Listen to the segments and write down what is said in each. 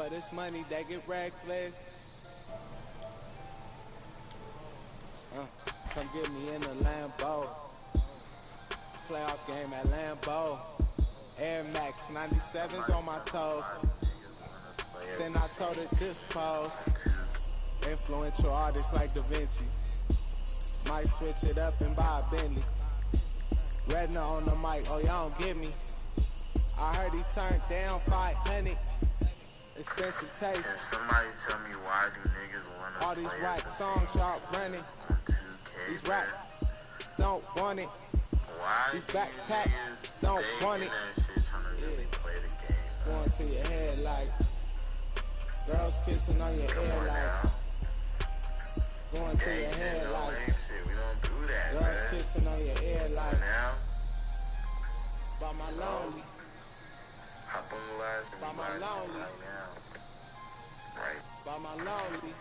for this money, they get reckless. Come get me in the Lambo. Playoff game at Lambeau. Air Max 97s on my toes. Then I told it just pose. Influential artists like Da Vinci. Might switch it up and buy a Bentley. Redna on the mic, oh y'all don't get me. I heard he turned down 500. Expensive taste. Can somebody tell me why do niggas wanna all these play rap the songs y'all running. on 2K, These rap don't want it. Why These do backpack you niggas don't stay want in it. that shit trying to really play the game? Going to your head like girls kissing on your ear like going to Gang your shit, head no like lame shit. We don't do that, girls man. kissing on your ear like Now, by my lonely. hop on the last and By we my live lonely. right now. Right. By my lonely.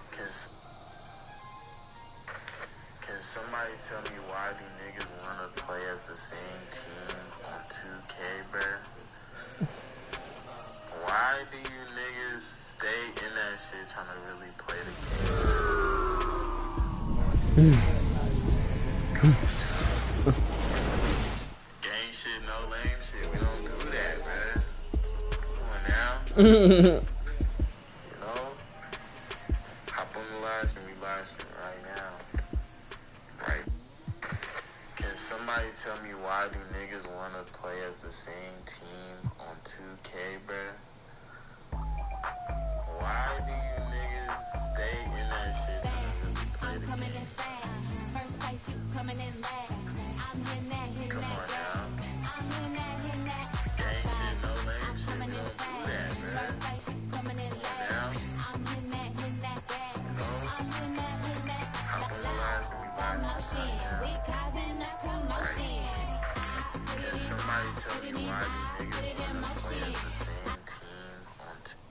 Can somebody tell me why do niggas wanna play as the same team on 2K, bruh? Why do you niggas stay in that shit trying to really play the game? Gang shit, no lame shit. We don't do that, bruh. Come on now. You know? Hop on the live stream, we live stream right now. Right. Can somebody tell me why do niggas wanna play as the same team on 2K, bruh? Why do you niggas stay in that shit to really play the Coming game? in fast. First place, you coming in last. I'm hitting that, Come on gas. now. I'm hitting that. Gang shit, no lame I'm shit. coming We in don't do fast. that, First bruh. place, you coming in Now, last. I'm hitting that, gas. I'm hitting that. hop on the live stream, we live Commotion. stream right We now. causing a commotion. Can somebody tell me why do niggas wanna play as the same team on 2K?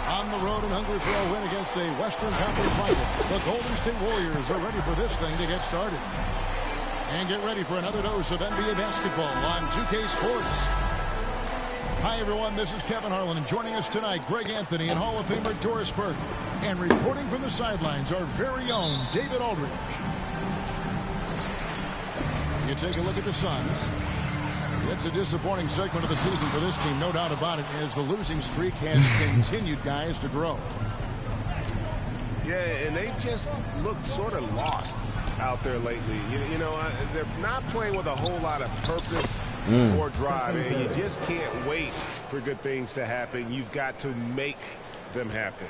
On the road and hungry for a win against a Western Conference rival, the Golden State Warriors are ready for this thing to get started. And get ready for another dose of NBA basketball on 2K Sports. Hi, everyone. This is Kevin Harlan, and joining us tonight, Greg Anthony and Hall of Famer Doris Burke. And reporting from the sidelines, our very own David Aldridge. You take a look at the Suns. It's a disappointing segment of the season for this team, no doubt about it, as the losing streak has continued, guys, to grow. Yeah, and they just looked sort of lost out there lately. You know, they're not playing with a whole lot of purpose or drive, and you just can't wait for good things to happen. You've got to make them happen.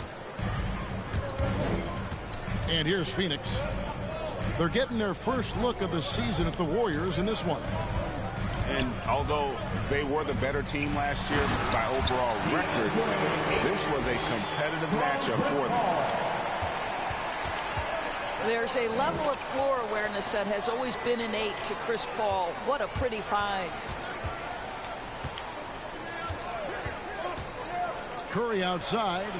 And here's Phoenix. They're getting their first look of the season at the Warriors in this one. And although they were the better team last year by overall record, this was a competitive matchup for them. There's a level of floor awareness that has always been innate to Chris Paul. What a pretty find. Curry outside.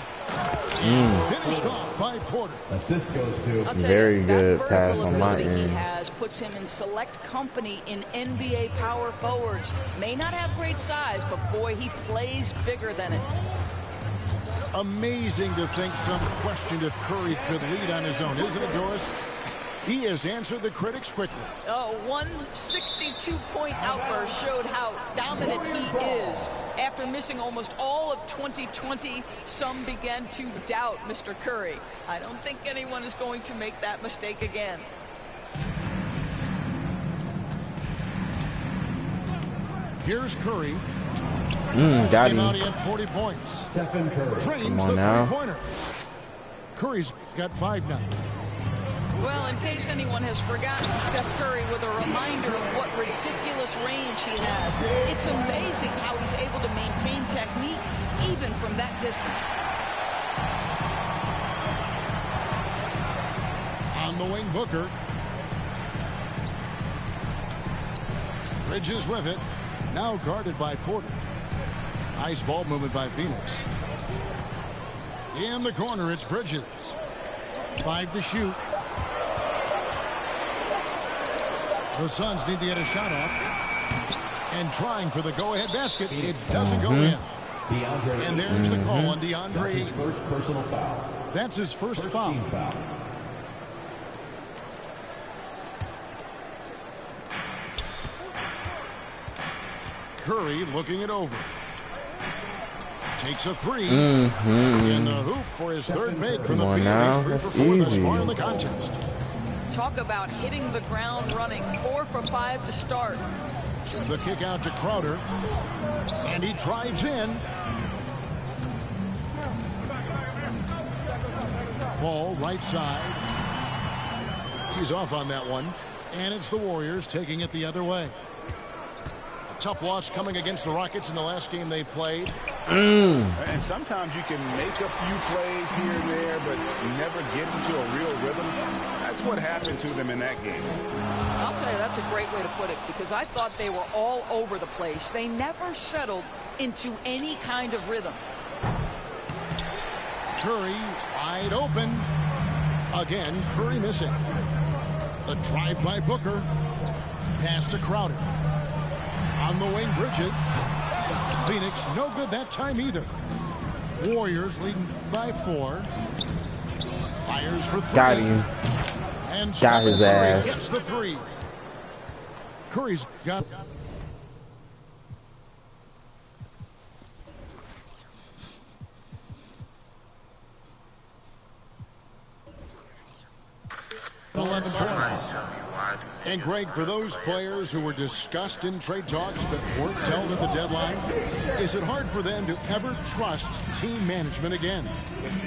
And finished off by Porter. Assist goes to. I'll tell Very you, good that pass vertical on my ability he end. has puts him in select company in NBA power forwards. May not have great size, but boy, he plays bigger than it. Amazing to think some questioned if Curry could lead on his own, isn't it, Doris? He has answered the critics quickly. Oh, one 62-point outburst showed how dominant he is. After missing almost all of 2020, some began to doubt Mr. Curry. I don't think anyone is going to make that mistake again. Here's Curry. Got Came out, he him. had 40 points. Stephen Curry. Drains Come on the now. three-pointer. Curry's got 5 now. Well, in case anyone has forgotten, Steph Curry with a reminder of what ridiculous range he has. It's amazing how he's able to maintain technique even from that distance. On the wing, Booker. Bridges with it. Now guarded by Porter. Nice ball movement by Phoenix. In the corner, it's Bridges. 5 to shoot. The Suns need to get a shot off. And trying for the go-ahead basket. It doesn't go in. And there's the call on DeAndre. That's his first personal foul. That's his first foul. Curry looking it over. Takes a three. In the hoop for his third make from the field. He's 3 for 4 thus far in the contest. Talk about hitting the ground running. 4 for 5 to start. The kick out to Crowder. And he drives in. Ball right side. He's off on that one. And it's the Warriors taking it the other way. A tough loss coming against the Rockets in the last game they played. And sometimes you can make a few plays here and there, but never get into a real rhythm. That's what happened to them in that game. I'll tell you, that's a great way to put it, because I thought they were all over the place. They never settled into any kind of rhythm. Curry wide open. Again, Curry missing. The drive by Booker. Pass to Crowder. On the wing, Bridges. Phoenix, no good that time either. Warriors leading by 4. Fires for 3. Got him. And Got his Curry ass. gets the 3. Curry's got... And Greg, for those players who were discussed in trade talks but weren't dealt at the deadline, is it hard for them to ever trust team management again?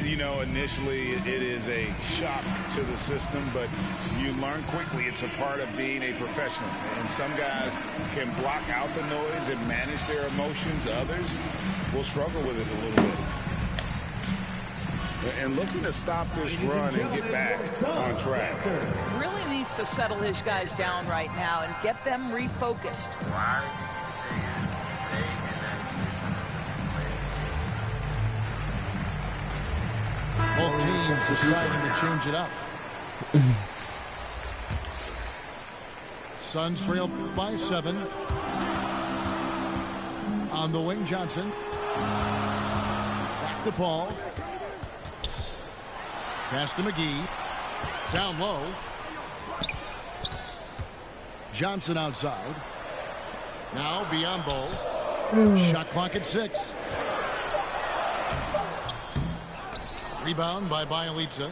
You know, initially it is a shock to the system, but you learn quickly it's a part of being a professional. And some guys can block out the noise and manage their emotions. Others will struggle with it a little bit. And looking to stop this run and get back on track. Really needs to settle his guys down right now and get them refocused. Both teams deciding to change it up. Suns trail by 7. On the wing, Johnson. Back to Paul. Pass to McGee. Down low. Johnson outside. Now Biyombo. Shot clock at 6. Rebound by Bielitsa.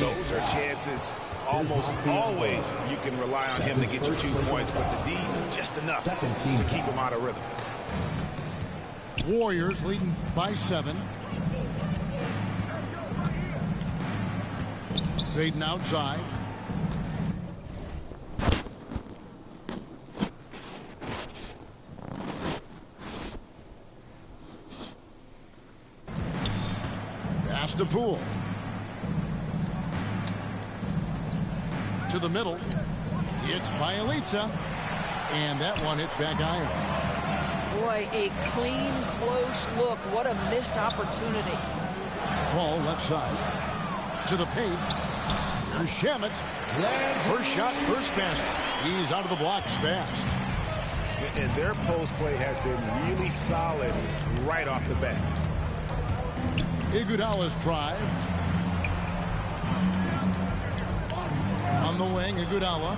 Those are chances almost always you can rely on him to get you 2 points, but the D just enough to keep him out of rhythm. Warriors leading by 7. Baden outside. Pass to Poole. To the middle. It's Bielitsa. And that one hits back iron. Boy, a clean, close look. What a missed opportunity. Ball left side. To the paint. Here's Shamet. First shot, first basket. He's out of the blocks fast. And their post play has been really solid right off the bat. Iguodala's drive. On the wing, Iguodala.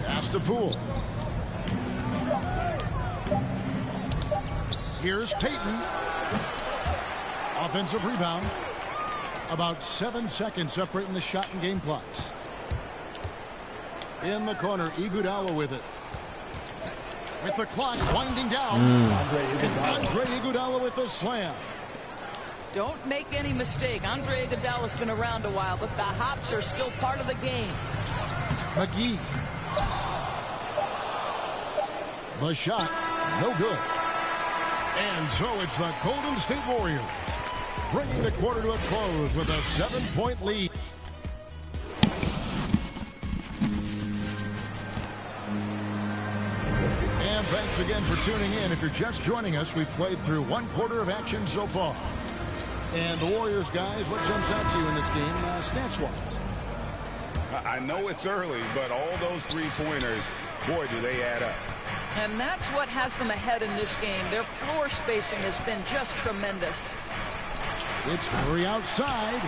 Pass to Poole. Here's Payton. Offensive rebound. About 7 seconds separating the shot and game clocks. In the corner, Iguodala with it. With the clock winding down. And Andre Iguodala with the slam. Don't make any mistake. Andre Iguodala's been around a while, but the hops are still part of the game. McGee. The shot, no good. And so it's the Golden State Warriors bringing the quarter to a close with a 7-point lead. And thanks again for tuning in. If you're just joining us, we've played through 1 quarter of action so far. And the Warriors, guys, what jumps out to you in this game, stats-wise? I know it's early, but all those 3-pointers, boy, do they add up. And that's what has them ahead in this game. Their floor spacing has been just tremendous. It's Curry outside.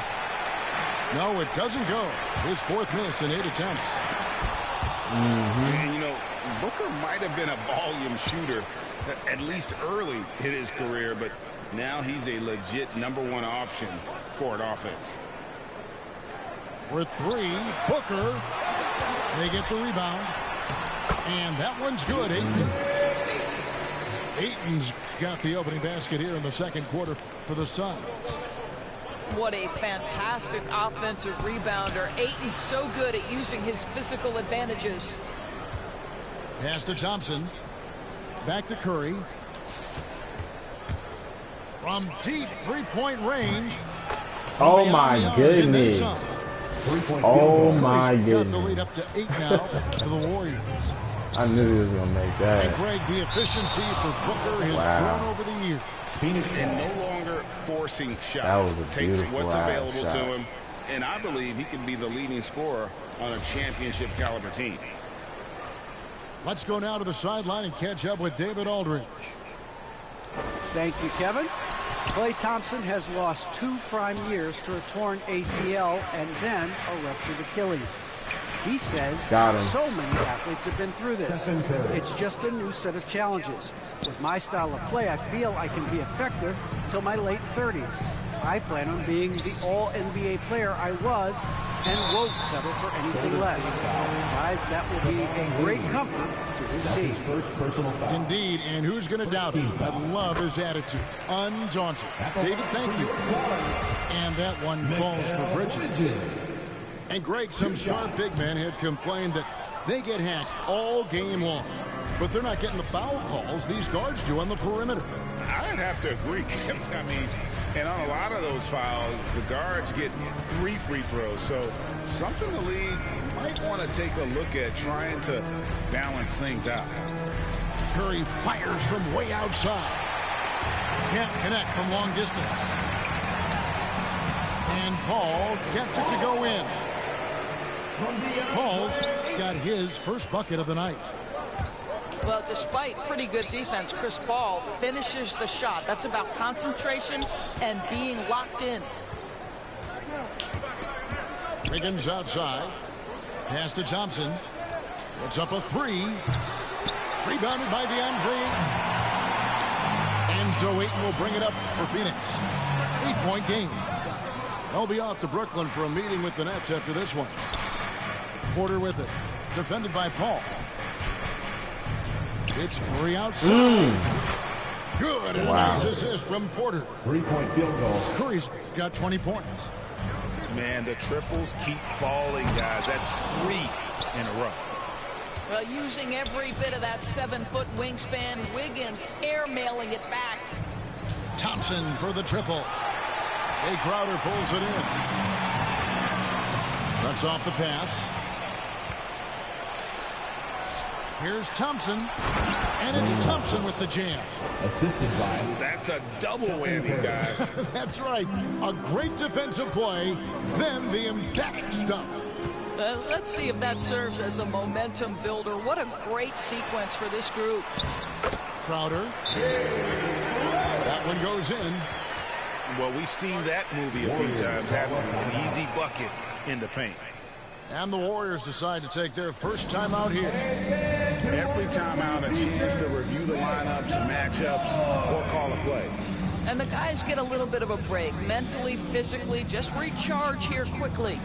No, it doesn't go. His 4th miss in 8 attempts. And, you know, Booker might have been a volume shooter, at least early in his career, but now he's a legit #1 option for an offense. For 3, Booker. They get the rebound. And that one's good. Ayton's got the opening basket here in the 2nd quarter for the Suns. What a fantastic offensive rebounder. Ayton's so good at using his physical advantages. Pass to Thompson. Back to Curry. From deep 3-point range. Oh my goodness. Oh my Curry's got the goodness. lead up to 8 now for the Warriors. I knew he was going to make And that. Greg, the efficiency for Booker has grown over the years. And no longer forcing That shots. was a Takes beautiful what's ass available shot. to him. And I believe he can be the leading scorer on a championship caliber team. Let's go now to the sideline and catch up with David Aldridge. Thank you, Kevin. Klay Thompson has lost 2 prime years to a torn ACL and then a ruptured Achilles. He says so many athletes have been through this. It's just a new set of challenges. With my style of play, I feel I can be effective until my late 30s. I plan on being the all-NBA player I was and won't settle for anything less. Guys, that will be a great comfort to his team. First personal foul. Indeed, and who's going to doubt him? I love his attitude. Undaunted. David, thank you. And that one falls for Bridges. And Greg, some star big men had complained that they get hacked all game long. But they're not getting the foul calls these guards do on the perimeter. I'd have to agree, Kevin. I mean, and on a lot of those fouls, the guards get 3 free throws. So something the league might want to take a look at trying to balance things out. Curry fires from way outside. Can't connect from long distance. And Paul gets it to go in. Paul's got his first bucket of the night. Well, despite pretty good defense, Chris Paul finishes the shot. That's about concentration and being locked in. Wiggins outside. Pass to Thompson. It's up a 3. Rebounded by DeAndre. And so Ayton will bring it up for Phoenix. 8-point game. They'll be off to Brooklyn for a meeting with the Nets after this one. Porter with it. Defended by Paul. It's Curry outside. Good. And a nice assist from Porter. 3-point field goal. Curry's got 20 points. Man, the triples keep falling, guys. That's 3 in a row. Well, using every bit of that 7-foot wingspan, Wiggins airmailing it back. Thompson for the triple. A Crowder pulls it in. Cuts off the pass. Here's Thompson. And it's Thompson with the jam. Assisted by. That's a double whammy, guys. That's right. A great defensive play, then the emphatic stuff. Let's see if that serves as a momentum builder. What a great sequence for this group. Crowder. That one goes in. Well, we've seen that movie a few times, haven't we? An easy bucket in the paint. And the Warriors decide to take their first time out here. Every time out, a chance to review the lineups, matchups, or call a play. And the guys get a little bit of a break, mentally, physically, just recharge here quickly.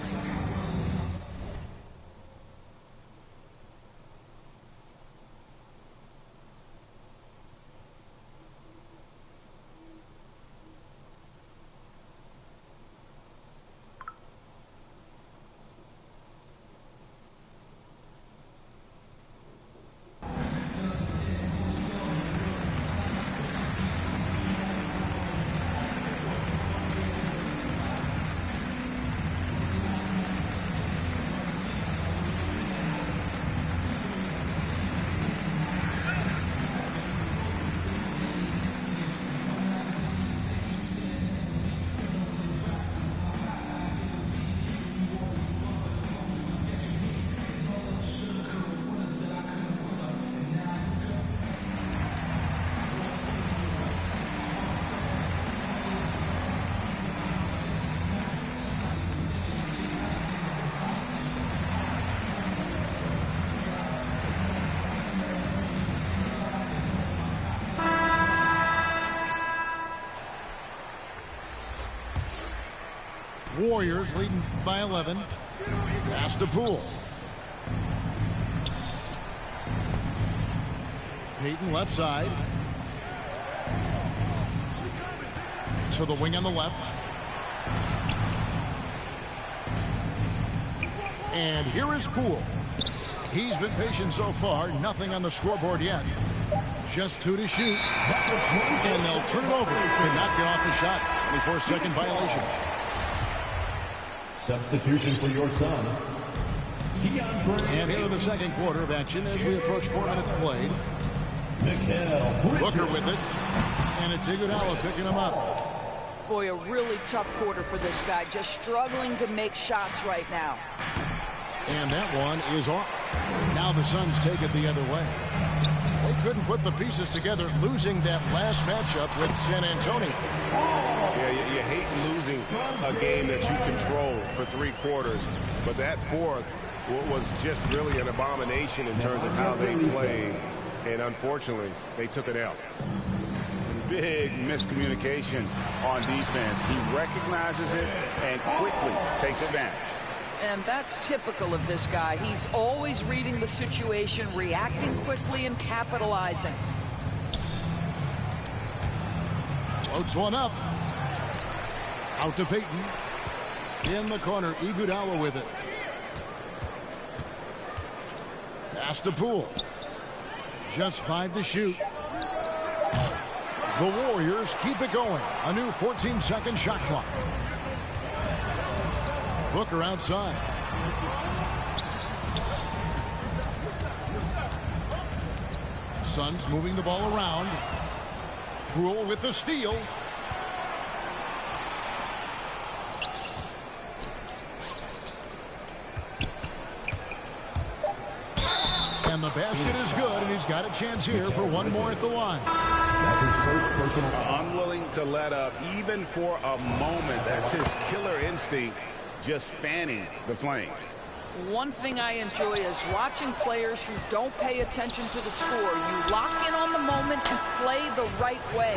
Warriors leading by 11. Pass to Poole. Payton left side. To the wing on the left. And here is Poole. He's been patient so far. Nothing on the scoreboard yet. Just 2 to shoot. And they'll turn it over. Could not get off the shot. 24-second violation. Substitution for your Suns. And here in the second quarter of action as we approach 4 minutes played. Booker with it. And it's Iguodala picking him up. Boy, a really tough quarter for this guy. Just struggling to make shots right now. And that one is off. Now the Suns take it the other way. They couldn't put the pieces together, losing that last matchup with San Antonio. Yeah, you hate losing a game that you control for 3 quarters. But that fourth was just really an abomination in terms of how they played. And unfortunately, they took it out. Big miscommunication on defense. He recognizes it and quickly takes advantage. And that's typical of this guy. He's always reading the situation, reacting quickly, and capitalizing. Floats one up. Out to Payton. In the corner, Iguodala with it. Pass to Poole. Just 5 to shoot. The Warriors keep it going. A new 14-second shot clock. Booker outside. Suns moving the ball around. Poole with the steal. And the basket is good, and he's got a chance here for one more at the line. That's his first personal. Unwilling to let up even for a moment. That's his killer instinct, just fanning the flames. One thing I enjoy is watching players who don't pay attention to the score. You lock in on the moment and play the right way.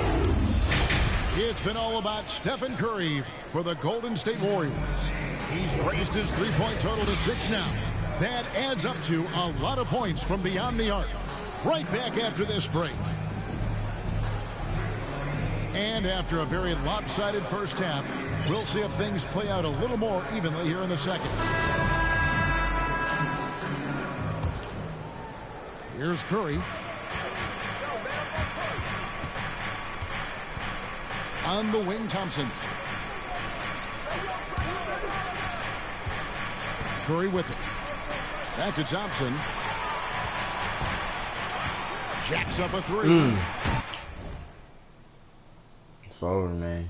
It's been all about Stephen Curry for the Golden State Warriors. He's raised his three-point total to 6 now. That adds up to a lot of points from beyond the arc. Right back after this break. And after a very lopsided first half, we'll see if things play out a little more evenly here in the second. Here's Curry. On the wing, Thompson. Curry with it. Back to Thompson. Jacks up a 3. It's over, man.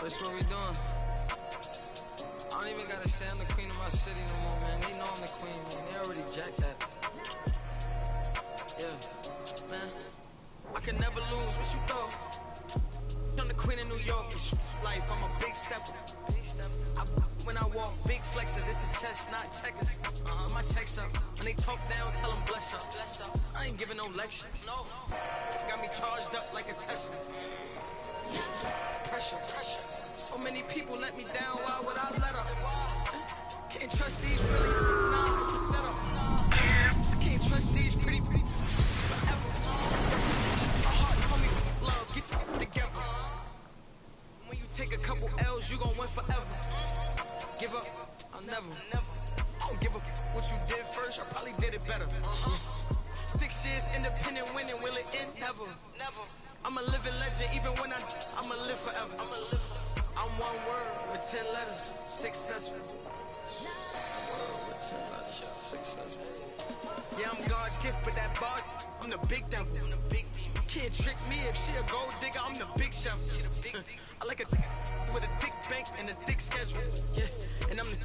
that's what we doing. I don't even gotta say I'm the queen of my city no more, man. They know I'm the queen, man. They already jacked that. Yeah, man. I can never lose. What you thought? I'm the queen of New York. It's life. I'm a big stepper. When I walk, big flexer. This is chess, not checkers. My checks up. When they talk down, tell them bless up. I ain't giving no lecture. No. Got me charged up like a Tesla. Pressure. So many people let me down. Why would I let up? Can't trust these really. Nah, it's a setup. I can't trust these pretty forever. My heart told me love, get you together. When you take a couple L's, you gon' win forever. Give up, I'll never. I don't give up what you did first, I probably did it better. 6 years independent winning, will it end? Never. I'm a living legend, even when I'ma live forever. I'm one word with 10 letters, successful. Word with 10 letters, successful. Yeah, I'm God's gift, but that bar, I'm the big devil. Can't trick me if she a gold digger, I'm the big chef. I like a with a thick bank and a thick schedule. Yeah, and I'm the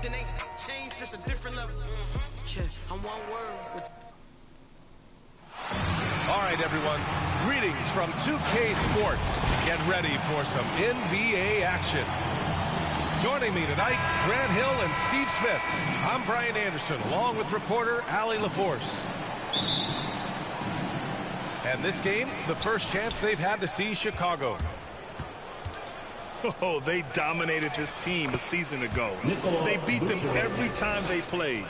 then ain't changed, just a different level. Yeah, I'm one word with. All right, everyone. Greetings from 2K Sports. Get ready for some NBA action. Joining me tonight, Grant Hill and Steve Smith. I'm Brian Anderson, along with reporter Allie LaForce. And this game, the first chance they've had to see Chicago. Oh, they dominated this team a season ago. They beat them every time they played.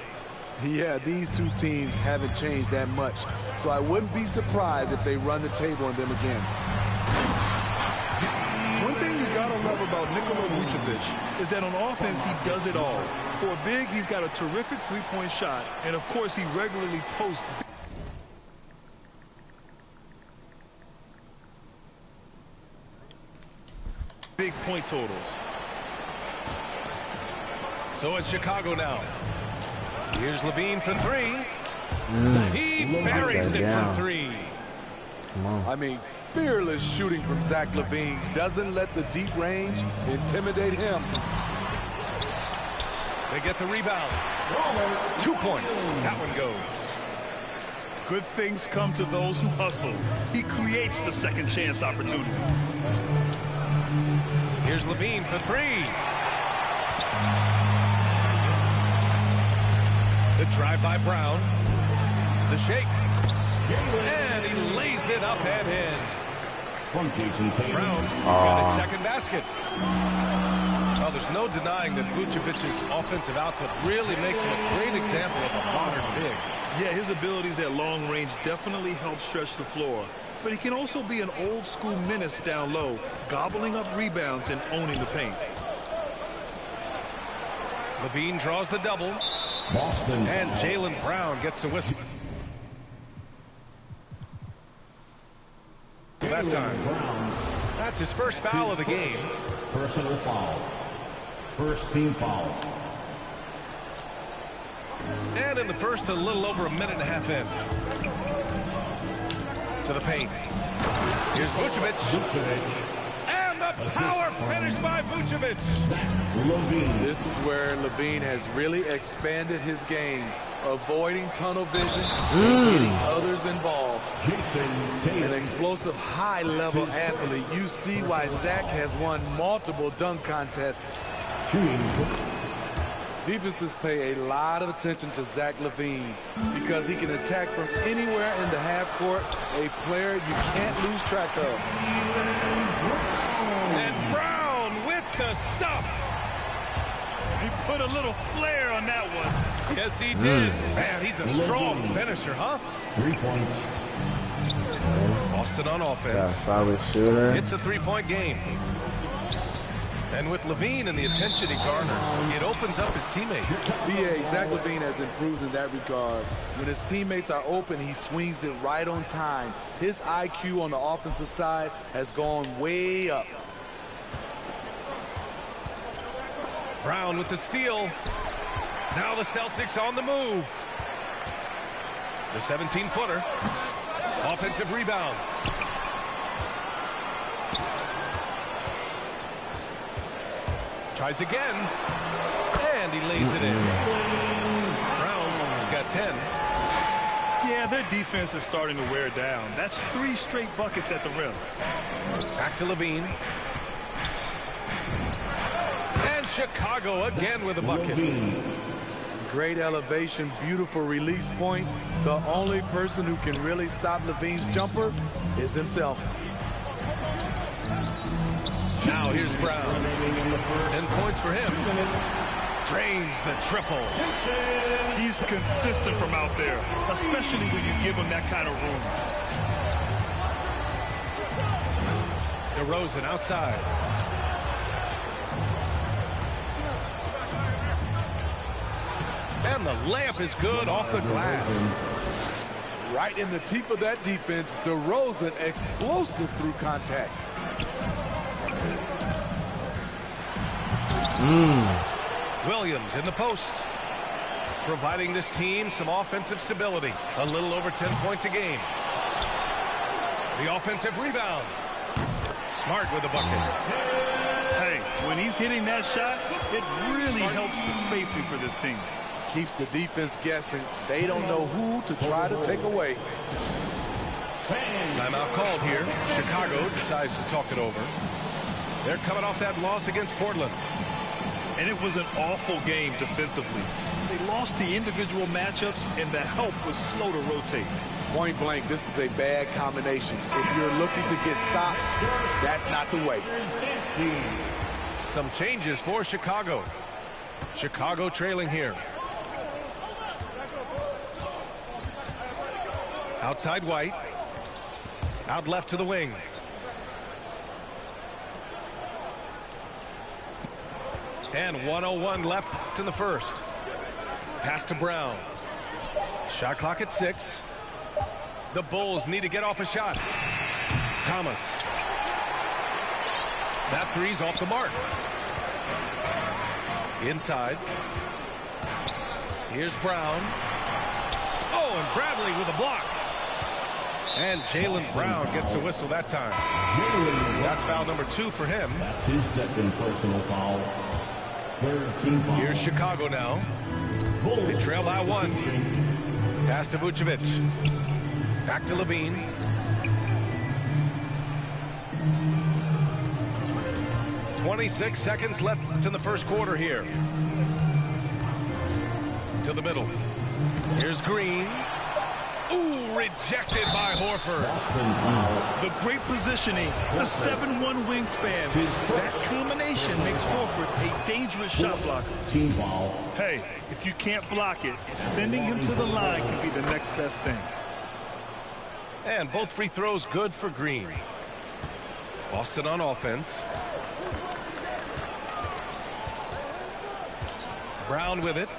Yeah, these two teams haven't changed that much, so I wouldn't be surprised if they run the table on them again. One thing you gotta love about Nikola Vucevic is that on offense he does it all. For a big, he's got a terrific three-point shot, and of course he regularly posts big point totals. So it's Chicago now. Here's Levine for three. He buries it from three. I mean, fearless shooting from Zach Levine. Doesn't let the deep range intimidate him. They get the rebound. 2 points. That one goes. Good things come to those who hustle. He creates the second chance opportunity. Here's Levine for three. The drive by Brown. The shake. And he lays it up and in. Brown's got his second basket. Well, there's no denying that Vucevic's offensive output really makes him a great example of a modern big. Yeah, his abilities at long range definitely help stretch the floor. But he can also be an old-school menace down low, gobbling up rebounds and owning the paint. Levine draws the double. And Jaylen Brown gets a whistle. That time. That's his first foul of the game. Personal foul. First team foul. And in the first, a little over a minute and a half in. To the paint. Here's Vucevic. And the power finish by Vucevic. This is where Levine has really expanded his game, avoiding tunnel vision and getting others involved. An explosive, high-level athlete. You see why Zach has won multiple dunk contests. Defenses pay a lot of attention to Zach Levine because he can attack from anywhere in the half court, a player you can't lose track of. And Brown with the stuff. He put a little flair on that one. Yes, he did. Man, he's a strong finisher, huh? 3 points. Boston on offense. Solid shooter. It's a three-point game. And with Levine and the attention he garners, it opens up his teammates. B.A. Zach Levine has improved in that regard. When his teammates are open, he swings it right on time. His IQ on the offensive side has gone way up. Brown with the steal. Now the Celtics on the move. The 17-footer. Offensive rebound. Tries again. And he lays it in. Browns got 10. Yeah, their defense is starting to wear down. That's 3 straight buckets at the rim. Back to Levine. And Chicago again with a bucket. Great elevation, beautiful release point. The only person who can really stop Levine's jumper is himself. Now here's Brown. 10 points for him. Drains the triple. He's consistent from out there, especially when you give him that kind of room. DeRozan outside. And the layup is good off the glass. Right in the teeth of that defense, DeRozan explosive through contact. Williams in the post, providing this team some offensive stability. A little over 10 points a game. The offensive rebound. Smart with a bucket. Hey, when he's hitting that shot, it really helps the spacing for this team. Keeps the defense guessing. They don't know who to try to take away. Timeout called here. Chicago decides to talk it over. They're coming off that loss against Portland. And it was an awful game defensively. They lost the individual matchups, and the help was slow to rotate. Point blank, this is a bad combination. If you're looking to get stops, that's not the way. Some changes for Chicago. Chicago trailing here. Outside White. Out left to the wing. And 1:01 left in the first. Pass to Brown. Shot clock at 6. The Bulls need to get off a shot. Thomas. That three's off the mark. Inside. Here's Brown. Oh, and Bradley with a block. And Jaylen Brown gets a whistle that time. That's foul number 2 for him. That's his second personal foul. Third team foul. Here's Chicago now. They trail by 1. Pass to Vucevic. Back to Levine. .26 seconds left in the first quarter here. To the middle. Here's Green. Ooh, rejected by Horford. The great positioning, the 7'1" wingspan. That combination makes Horford a dangerous shot blocker. Team foul. Hey, if you can't block it, sending him to the line can be the next best thing. And both free throws good for Green. Boston on offense. Brown with it.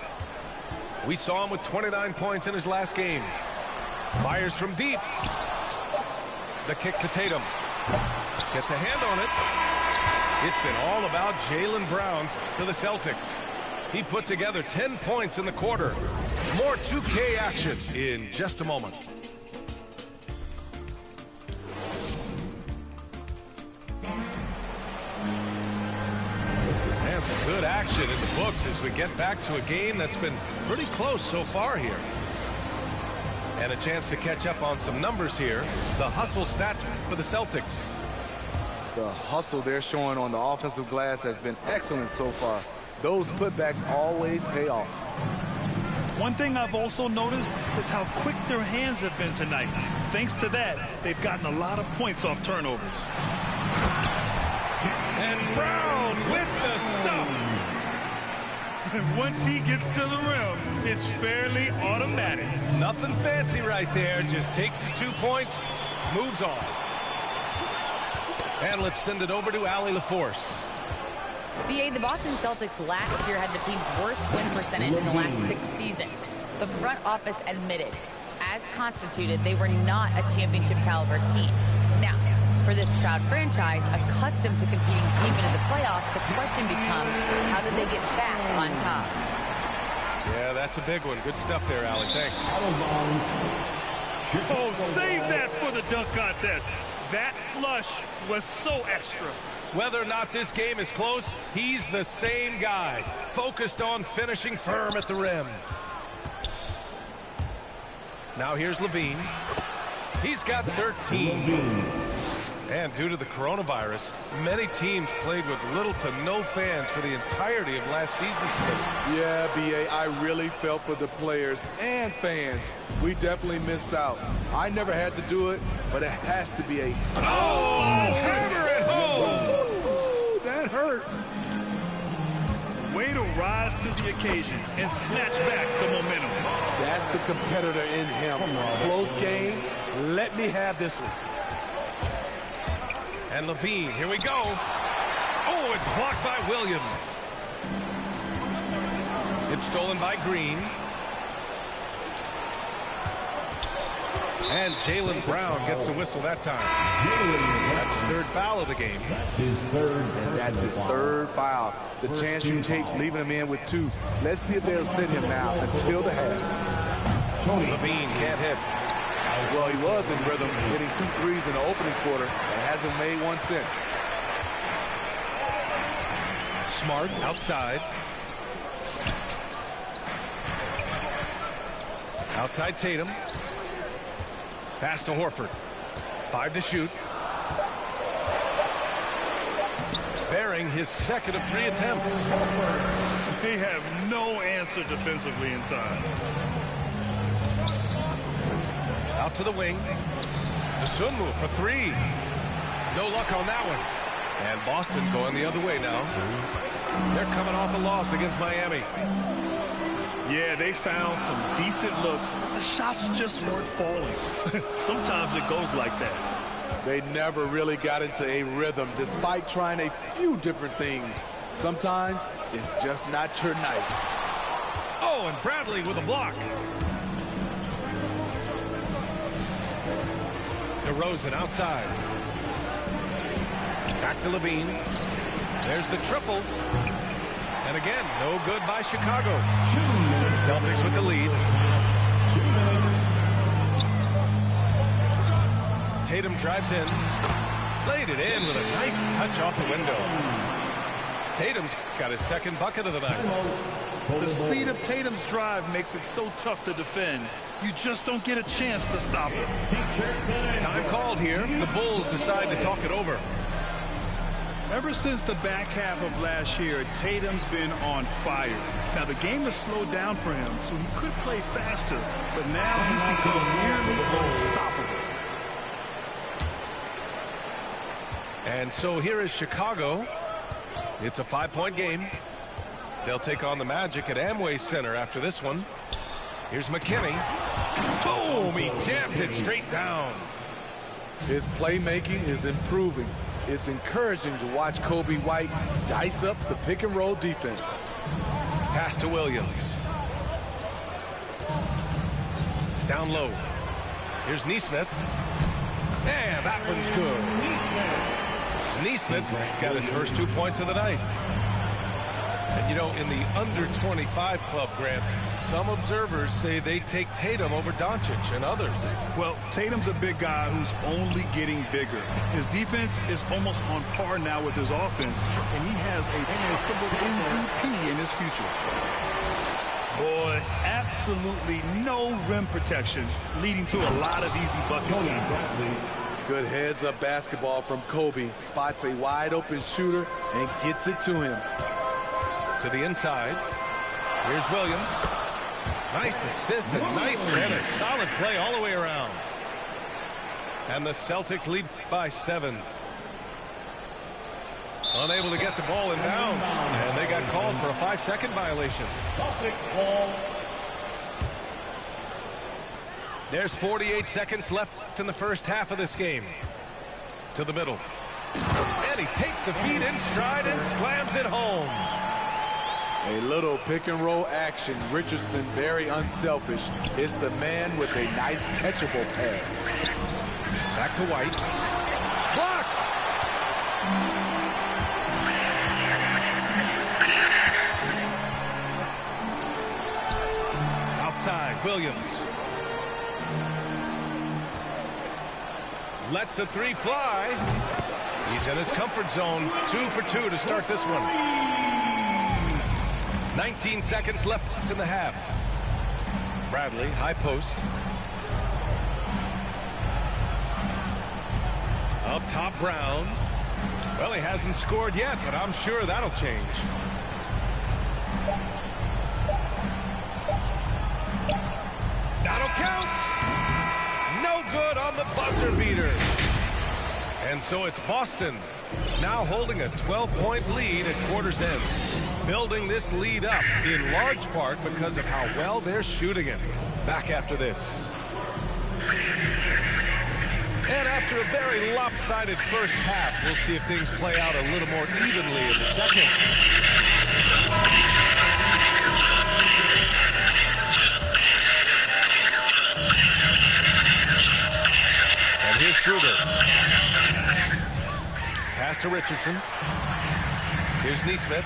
We saw him with 29 points in his last game. Fires from deep. The kick to Tatum. Gets a hand on it. It's been all about Jaylen Brown for the Celtics. He put together 10 points in the quarter. More 2K action in just a moment. And some good action in the books as we get back to a game that's been pretty close so far here. And a chance to catch up on some numbers here. The hustle stats for the Celtics. The hustle they're showing on the offensive glass has been excellent so far. Those putbacks always pay off. One thing I've also noticed is how quick their hands have been tonight. Thanks to that, they've gotten a lot of points off turnovers. And Brown with the stuff. Once he gets to the rim, it's fairly automatic. Nothing fancy right there. Just takes his 2 points, moves on. And let's send it over to Allie LaForce. BA, the Boston Celtics last year had the team's worst win percentage in the last 6 seasons. The front office admitted, as constituted, they were not a championship caliber team. Now, for this proud franchise, accustomed to competing deep into the playoffs, the question becomes, how do they get back on top? Yeah, that's a big one. Good stuff there, Allie. Thanks. Oh, save that for the dunk contest. That flush was so extra. Whether or not this game is close, he's the same guy, focused on finishing firm at the rim. Now here's Levine. He's got 13. And due to the coronavirus, many teams played with little to no fans for the entirety of last season's slate. Yeah, B.A., I really felt for the players and fans. We definitely missed out. I never had to do it, but it has to be a... hammer it home! Ooh, that hurt. Way to rise to the occasion and snatch back the momentum. That's the competitor in him. Close game. Let me have this one. And Levine, here we go. Oh, it's blocked by Williams. It's stolen by Green. And Jaylen Brown gets a whistle that time. That's his third foul of the game. And that's his third foul. The chance you take leaving him in with 2. Let's see if they'll sit him now until the half. Levine can't hit. Well, he was in rhythm, hitting 2 threes in the opening quarter and hasn't made one since. Smart outside. Outside Tatum. Pass to Horford. 5 to shoot. Bearing his second of 3 attempts. They have no answer defensively inside. Out to the wing. Dosunmu for 3. No luck on that one. And Boston going the other way now. They're coming off a loss against Miami. Yeah, they found some decent looks, but the shots just weren't falling. Sometimes it goes like that. They never really got into a rhythm despite trying a few different things. Sometimes it's just not your night. Oh, and Bradley with a block. DeRozan outside. Back to Levine. There's the triple. And again, no good by Chicago. Celtics with the lead. Tatum drives in. Laid it in with a nice touch off the window. Tatum's got his second bucket of the night. The speed of Tatum's drive makes it so tough to defend. You just don't get a chance to stop it. Time called here. The Bulls decide to talk it over. Ever since the back half of last year, Tatum's been on fire. Now, the game has slowed down for him, so he could play faster, but now he's become nearly unstoppable. And so here is Chicago. It's a 5-point game. They'll take on the Magic at Amway Center after this one. Here's McKinney. Boom! He jams it straight down. His playmaking is improving. It's encouraging to watch Kobe White dice up the pick-and-roll defense. Pass to Williams. Down low. Here's Nesmith. And that one's good. Nesmith's got his first 2 points of the night. And, you know, in the under-25 club, Grant, some observers say they take Tatum over Doncic and others. Well, Tatum's a big guy who's only getting bigger. His defense is almost on par now with his offense, and he has a possible MVP in his future. Boy, absolutely no rim protection, leading to a lot of easy buckets. Good heads-up basketball from Kobe. Spots a wide-open shooter and gets it to him. To the inside. Here's Williams. Nice assist and nice finish. Solid play all the way around. And the Celtics lead by 7. Unable to get the ball in bounds. And they got called for a 5-second violation. There's 48 seconds left in the first half of this game. To the middle. And he takes the feet in stride and slams it home. A little pick-and-roll action. Richardson, very unselfish, is the man with a nice catchable pass. Back to White. Blocked! Outside, Williams. Lets a three fly. He's in his comfort zone. 2 for 2 to start this one. 19 seconds left in the half. Bradley, high post. Up top, Brown. Well, he hasn't scored yet, but I'm sure that'll change. That'll count. No good on the buzzer beater. And so it's Boston now holding a 12-point lead at quarter's end. Building this lead up in large part because of how well they're shooting it. Back after this. And after a very lopsided first half, we'll see if things play out a little more evenly in the second. And here's Schroeder. Pass to Richardson. Here's Neesmith.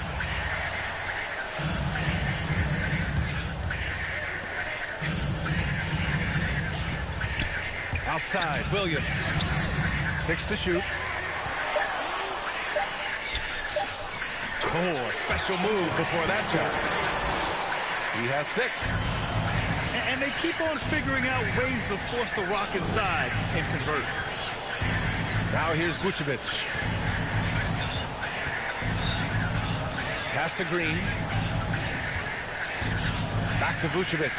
Outside, Williams. 6 to shoot. Oh, a special move before that shot. He has 6. And they keep on figuring out ways to force the rock inside and convert. Now here's Vucevic. Pass to Green. Back to Vucevic.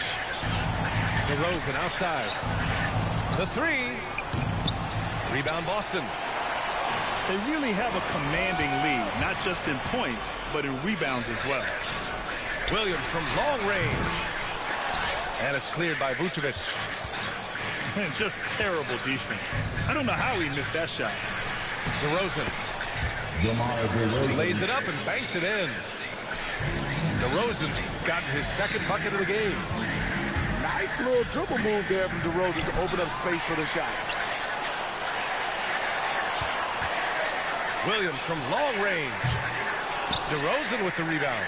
DeRozan outside. The 3. Rebound Boston. They really have a commanding lead, not just in points, but in rebounds as well. Williams from long range. And it's cleared by Vucevic. Just terrible defense. I don't know how he missed that shot. DeRozan. He lays it up and banks it in. DeRozan's gotten his second bucket of the game. Nice little dribble move there from DeRozan to open up space for the shot. Williams from long range. DeRozan with the rebound.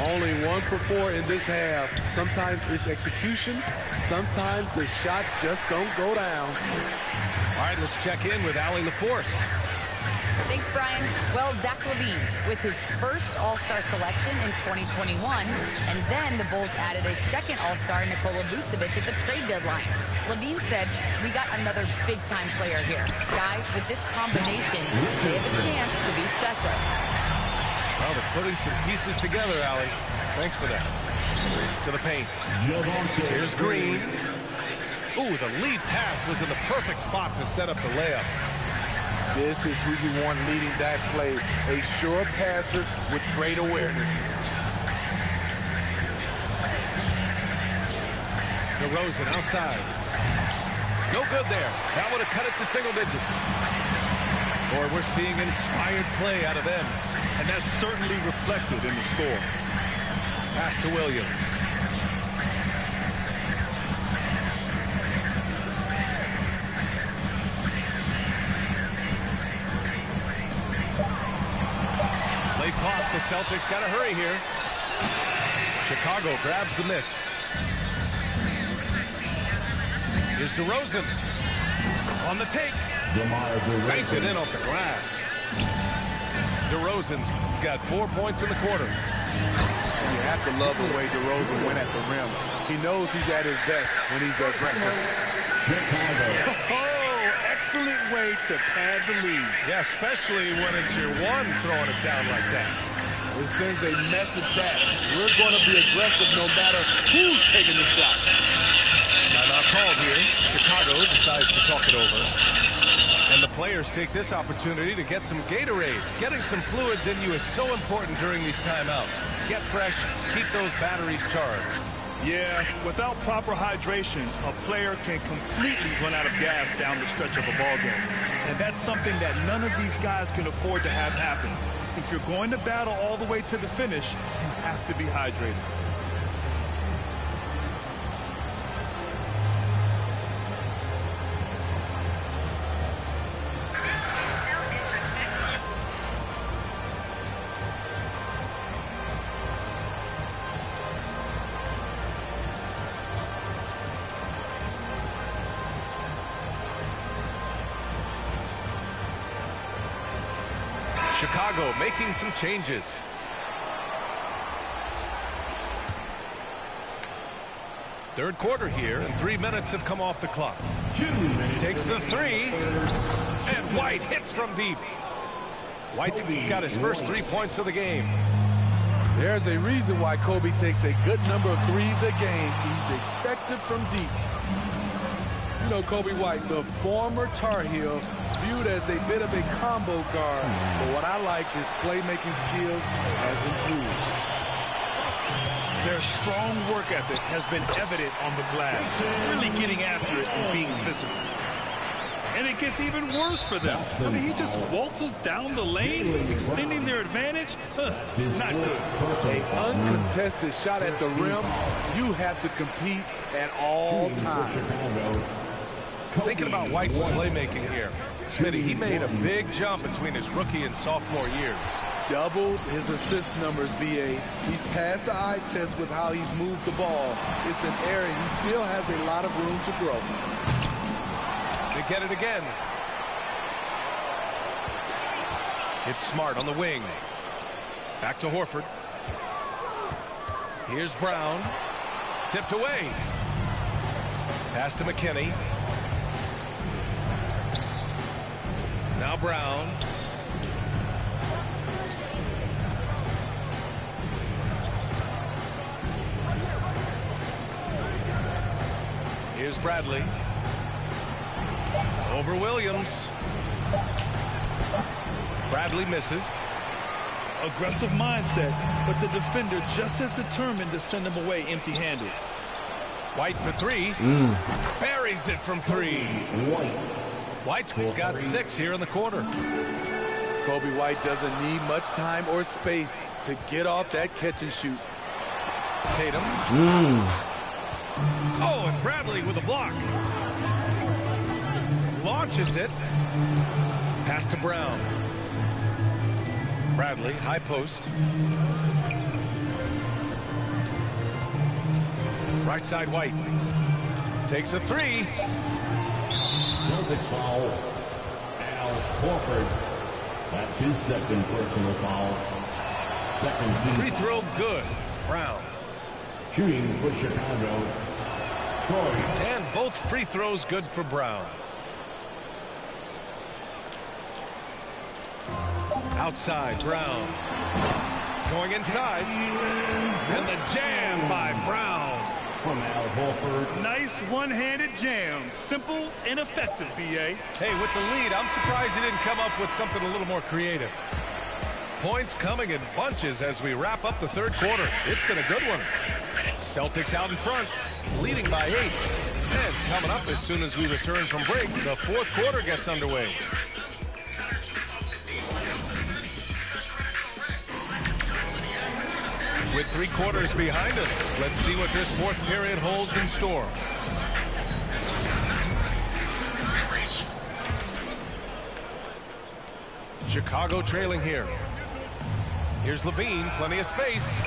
Only 1 for 4 in this half. Sometimes it's execution. Sometimes the shot just don't go down. All right, let's check in with Allie LaForce. Thanks, Brian. Well, Zach LaVine with his first All-Star selection in 2021, and then the Bulls added a second All-Star, Nikola Vucevic, at the trade deadline. LaVine said, "We got another big-time player here. Guys, with this combination, they have a chance to be special." Well, they're putting some pieces together, Allie. Thanks for that. To the paint. Here's Green. Ooh, the lead pass was in the perfect spot to set up the layup. This is who you want leading that play. A sure passer with great awareness. DeRozan outside. No good there. That would have cut it to single digits. Or we're seeing inspired play out of them. And that's certainly reflected in the score. Pass to Williams. Play clock. The Celtics got to hurry here. Chicago grabs the miss. Here's DeRozan. On the take. Banked it in off the glass. DeRozan's got 4 points in the quarter. You have to love the way DeRozan went at the rim. He knows he's at his best when he's aggressive. Oh, excellent way to pad the lead. Yeah, especially when it's your one throwing it down like that. It sends a message that we're going to be aggressive no matter who's taking the shot. Timeout called here. Chicago decides to talk it over. And the players take this opportunity to get some Gatorade. Getting some fluids in you is so important during these timeouts. Get fresh, keep those batteries charged. Yeah, without proper hydration, a player can completely run out of gas down the stretch of a ball game. And that's something that none of these guys can afford to have happen. If you're going to battle all the way to the finish, you have to be hydrated. Chicago making some changes. Third quarter here, and 3 minutes have come off the clock. Takes the three, and White hits from deep. White's got his first 3 points of the game. There's a reason why Kobe takes a good number of threes a game. He's effective from deep. You know, Kobe White, the former Tar Heel, viewed as a bit of a combo guard. But what I like, his playmaking skills has improved. Their strong work ethic has been evident on the glass, really getting after it and being physical. And it gets even worse for them. I mean, he just waltzes down the lane, extending their advantage. Not good. An uncontested shot at the rim, you have to compete at all times. Thinking about White's playmaking here, Smitty, he made a big jump between his rookie and sophomore years. Doubled his assist numbers, BA. He's passed the eye test with how he's moved the ball. It's an area he still has a lot of room to grow. They get it again. It's Smart on the wing. Back to Horford. Here's Brown. Tipped away. Pass to McKinney. Now Brown. Here's Bradley. Over Williams. Bradley misses. Aggressive mindset, but the defender just as determined to send him away empty-handed. White for three. Buries it from three. White's got 6 here in the quarter. Kobe White doesn't need much time or space to get off that catch and shoot. Tatum. Oh, and Bradley with a block. Launches it. Pass to Brown. Bradley, high post. Right side, White. Takes a three. Celtics foul. Al Horford. That's his second personal foul. Second team. Free throw good. Brown. Shooting for Chicago. Troy. And both free throws good for Brown. Outside, Brown. Going inside. And the jam by Brown. From Al Horford. Nice one-handed jam. Simple and effective, B.A. Hey, with the lead, I'm surprised he didn't come up with something a little more creative. Points coming in bunches as we wrap up the third quarter. It's been a good one. Celtics out in front, leading by 8. And coming up as soon as we return from break, the fourth quarter gets underway. With 3 quarters behind us, let's see what this fourth period holds in store. Chicago trailing here. Here's Levine, plenty of space.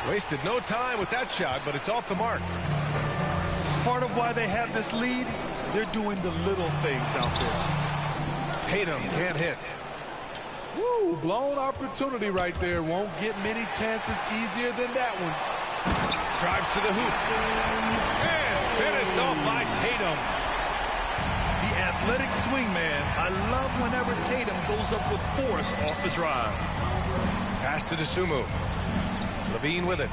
Wasted no time with that shot, but it's off the mark. Part of why they have this lead, they're doing the little things out there. Tatum can't hit. Woo, blown opportunity right there. Won't get many chances easier than that one. Drives to the hoop. And finished off by Tatum. The athletic swingman. I love whenever Tatum goes up with force off the drive. Pass to Dosunmu. Levine with it.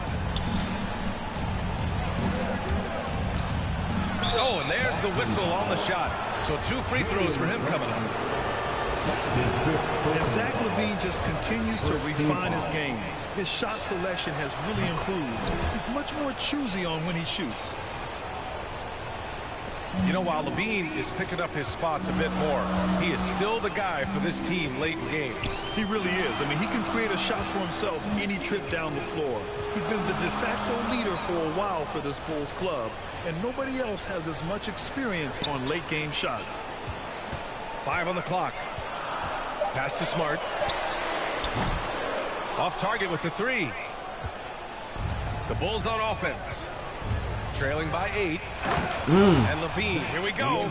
Oh, and there's the whistle on the shot. So 2 free throws for him coming up. And Zach LaVine just continues to refine his game. His shot selection has really improved. He's much more choosy on when he shoots. You know, while Levine is picking up his spots a bit more, he is still the guy for this team late in games. He really is. I mean, he can create a shot for himself any trip down the floor. He's been the de facto leader for a while for this Bulls club, and nobody else has as much experience on late game shots. 5 on the clock. Pass to Smart. Off target with the 3. The Bulls on offense. Trailing by 8. And Levine, here we go.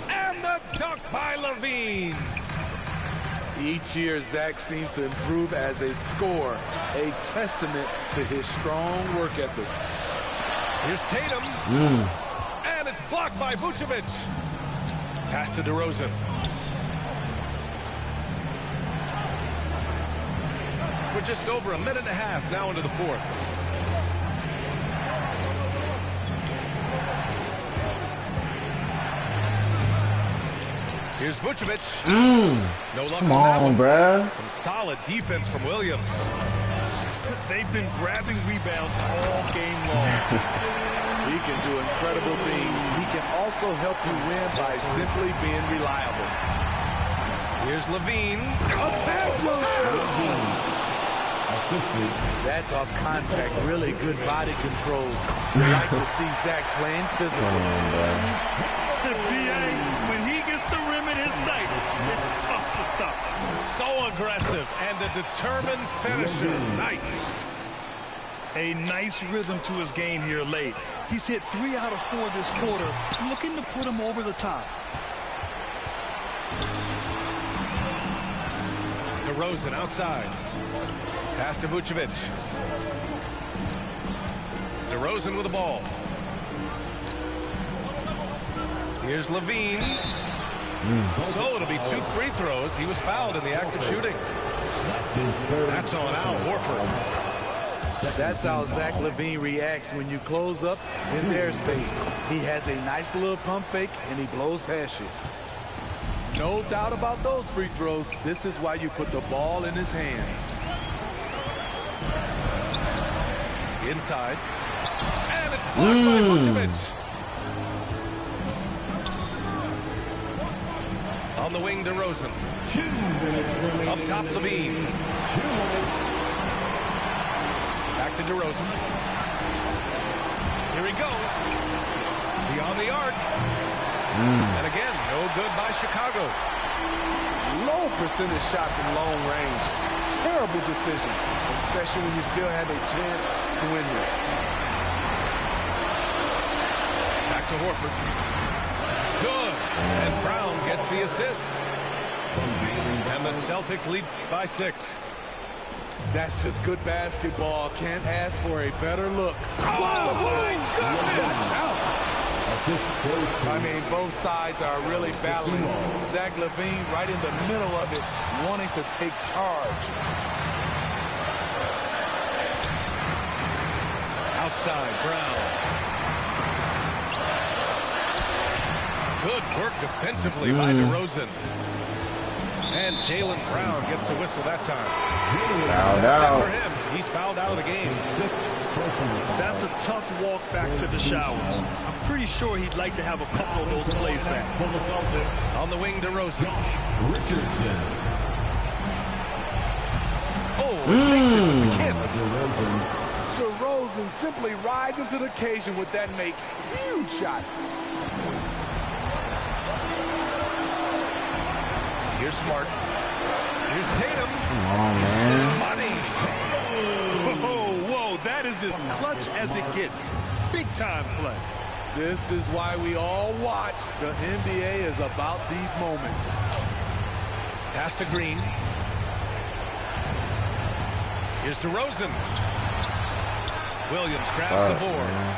And the dunk by Levine. Each year, Zach seems to improve as a scorer, a testament to his strong work ethic. Here's Tatum. And it's blocked by Vucevic. Pass to DeRozan. We're just over a minute and a half now into the fourth. Here's Vucevic. No luck Come on that on, one. bruh. Some solid defense from Williams. They've been grabbing rebounds all game long. He can do incredible things. He can also help you win by simply being reliable. Here's Levine. That's off contact. Really good body control. We like to see Zach playing physical. The BA, when he gets the rim in his sights, it's tough to stop. So aggressive and a determined finisher. Nice. A nice rhythm to his game here late. He's hit 3 out of 4 this quarter, looking to put him over the top. DeRozan outside. Pass to Vucevic. DeRozan with the ball. Here's Levine. So it'll be 2 free throws. He was fouled in the act of shooting. That's on Al Horford. That's how Zach Levine reacts when you close up his airspace. He has a nice little pump fake, and he blows past you. No doubt about those free throws. This is why you put the ball in his hands. Inside. And it's blocked by Vucevic. On the wing, DeRozan. Up top, Levine. Back to DeRozan. Here he goes. Beyond the arc. And again, no good by Chicago. Low percentage shot from long range. Terrible decision, especially when you still have a chance to win this. Back to Horford. Good. And Brown gets the assist. And the Celtics lead by 6. That's just good basketball. Can't ask for a better look. Oh, my goodness! I mean, both sides are really battling. Zach Levine right in the middle of it, wanting to take charge. Outside, Brown. Good work defensively by DeRozan. And Jaylen Brown gets a whistle that time. That's it for him. He's fouled out of the game. That's a tough walk back to the showers. I'm pretty sure he'd like to have a couple of those plays back. On the wing, DeRozan. Oh, it makes it with the kiss. DeRozan simply rising to the occasion with that make. Huge shot. Here's Smart. Here's Tatum. Come on, man. Money. Whoa, that is as clutch as it gets. Big time play. This is why we all watch. The NBA is about these moments. Pass to Green. Here's DeRozan. Williams grabs the board. Man.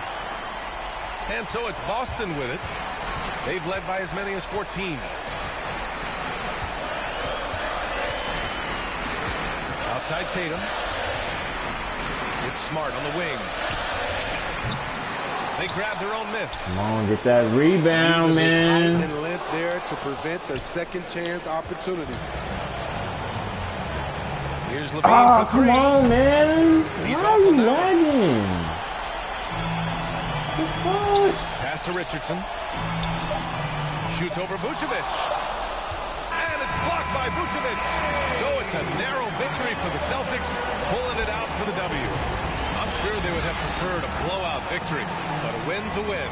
And so it's Boston with it. They've led by as many as 14. Outside Tatum. It's Smart on the wing. They grab their own miss. Come on, get that rebound, man. And length there to prevent the second chance opportunity. Here's Levine for 3. Come on, man. He's Why off are you on that one. lagging? Pass to Richardson. Shoots over Vucevic. And it's blocked by Vucevic. So it's a narrow victory for the Celtics, pulling it out for the W. I'm sure they would have preferred a blowout victory, but a win's a win.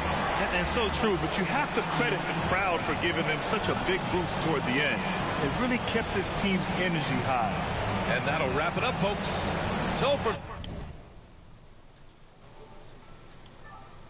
And so true, but you have to credit the crowd for giving them such a big boost toward the end. It really kept this team's energy high. And that'll wrap it up, folks. So for